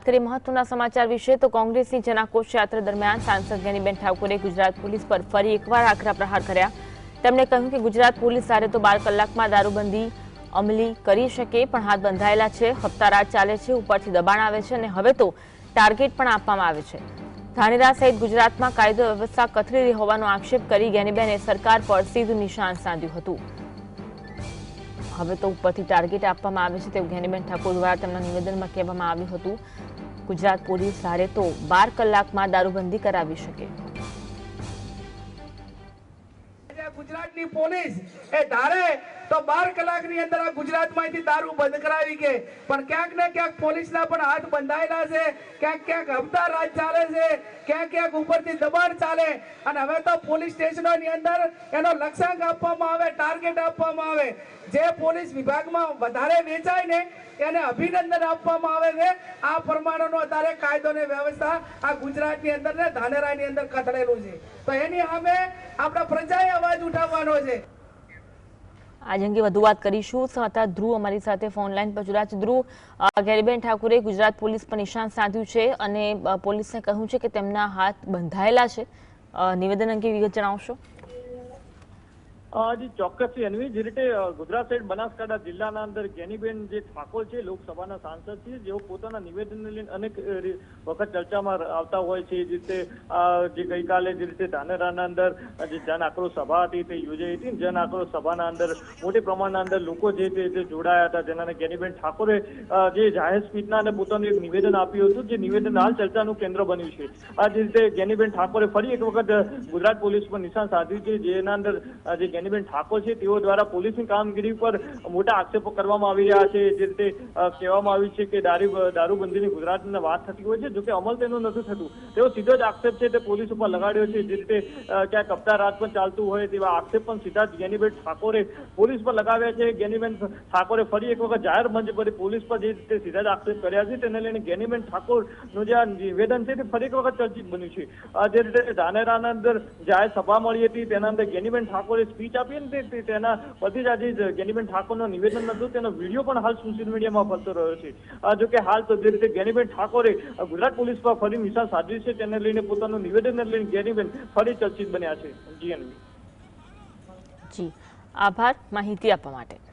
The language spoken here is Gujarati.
કરીએ મહત્વના સમાચાર વિશે તો કોંગ્રેસની જનાક્રોશ યાત્રા દરમિયાન સાંસદ જ્ઞાનીબેન ઠાકોરે ગુજરાત પોલીસ પર ફરી એકવાર આકરા પ્રહાર કર્યા। તેમણે કહ્યું કે ગુજરાત પોલીસ સાથે તો 12 કલાકમાં દારૂબંધી અમલી કરી શકે પણ હાથ બંધાયેલા છે, હપ્તા રાજ ચાલે છે, ઉપરથી દબાણ આવે છે અને હવે તો ટાર્ગેટ પણ આપવામાં આવે છે। ધાનેરા સહિત ગુજરાતમાં કાયદો વ્યવસ્થા કથળી રહી હોવાનો આક્ષેપ કરી જ્ઞાનીબેને સરકાર પર સીધું નિશાન સાધ્યું હતું। હવે તો ઉપરથી ટાર્ગેટ આપવામાં આવે છે તેવું જ્ઞાનીબેન ઠાકોર દ્વારા તેમના નિવેદનમાં કહેવામાં આવ્યું હતું। ગુજરાત પોલીસ ધારે તો 12 કલાકમાં દારૂબંધી કરાવી શકે। ગુજરાતની પોલીસ એ ધારે તો 12 કલાકની અંદર આ ગુજરાતમાંથી દારૂ બંધ કરાવી કે પણ ક્યાંક ને ક્યાંક પોલીસના પણ હાથ બંધાયેલા છે, ક્યાંક ક્યાંક હપ્તા રાજ ચાલે છે, ક્યાંક ક્યાંક ઉપરથી દબાણ ચાલે અને હવે તો પોલીસ સ્ટેશનોની અંદર એનો લક્ષ્યાંક આપવામાં આવે, ટાર્ગેટ આપવામાં આવે। જે પોલીસ વિભાગમાં વધારે વેચાય ને એને અભિનંદન આપવામાં આવે છે। આ પ્રમાણેનો અત્યારે કાયદો ને વ્યવસ્થા આ ગુજરાતની અંદર ને ધાનેરાની અંદર કથળેલું છે, તો એની સામે આપણા પ્રજાએ અવાજ ઉઠાવવાનો છે। આજ અંગે વધુ વાત કરીશું। સંવાદદાતા ધ્રુવ અમારી સાથે ફોન લાઈન પર જોડાયા છે। ધ્રુવ, જ્ઞાનીબેન ઠાકોરે ગુજરાત પોલીસ પર નિશાન સાધ્યું છે અને પોલીસને કહ્યું છે કે તેમના હાથ બંધાયેલા છે, નિવેદન અંગે વિગત જણાવશો? જી ચોક્કસ અન્વી, જે રીતે ગુજરાત સહિત બનાસકાંઠા જિલ્લાના અંદર જ્ઞાનીબેન જે ઠાકોર છે, લોકસભાના સાંસદ છે, જેઓ પોતાના નિવેદનને લઈને અનેક વખત ચર્ચામાં આવતા હોય છે। જે રીતે જે ગઈકાલે જે રીતે ધાનેરાના અંદર જે જન આક્રોશ સભા હતી તે યોજાઈ હતી। જન આક્રોશ સભાના અંદર મોટી પ્રમાણના અંદર લોકો જે તે જોડાયા હતા, જેના જ્ઞાનીબેન ઠાકોરે જે જાહેર સ્પીચના અને પોતાનું એક નિવેદન આપ્યું હતું, જે નિવેદન હાલ ચર્ચાનું કેન્દ્ર બન્યું છે। આ જે રીતે જ્ઞાનીબેન ઠાકોરે ફરી એક વખત ગુજરાત પોલીસ પર નિશાન સાધ્યું છે, જેના અંદર જે જ્ઞાનીબેન ઠાકોર છે તેઓ દ્વારા પોલીસની કામગીરી પર મોટા આક્ષેપો કરવામાં આવી રહ્યા છે। જે રીતે કહેવામાં આવ્યું છે કે દારૂબંધીની ગુજરાતની વાત થતી હોય છે, જોકે અમલ તેનું નથી થતું, તેવો સીધો જ આક્ષેપ છે તે પોલીસ ઉપર લગાડ્યો છે। જે રીતે ક્યાંક હપ્તા રાજ પણ ચાલતું હોય તેવા આક્ષેપ પણ સીધા જ જ્ઞાનીબેન ઠાકોરે પોલીસ પર લગાવ્યા છે। જ્ઞાનીબેન ઠાકોરે ફરી એક વખત જાહેર મંચ પર પોલીસ પર જે રીતે સીધા જ આક્ષેપ કર્યા છે, તેને લઈને જ્ઞાનીબેન ઠાકોરનું જે આ નિવેદન છે તે ફરી એક વખત ચર્ચિત બન્યું છે। જે રીતે ધાનેરાના અંદર જાહેર સભા મળી હતી, તેના અંદર જ્ઞાનીબેન ઠાકોરે સ્પીચ આપી ને તેના પછી જ આજે જ્ઞાનીબેન ઠાકોરનું નિવેદન હતું, તેનો વિડીયો પણ હાલ સોશિયલ મીડિયામાં ફરતો રહ્યો છે। જોકે હાલ તો જે રીતે જ્ઞાનીબેન ઠાકોરે ગુજરાત પોલીસ પર ફરી નિશાન સાધ્યું છે, તેને લઈને પોતાનું નિવેદનને લઈને જ્ઞાનીબેન ફરી ચર્ચિત બન્યા છે। જી જી, આભાર માહિતી આપવા માટે।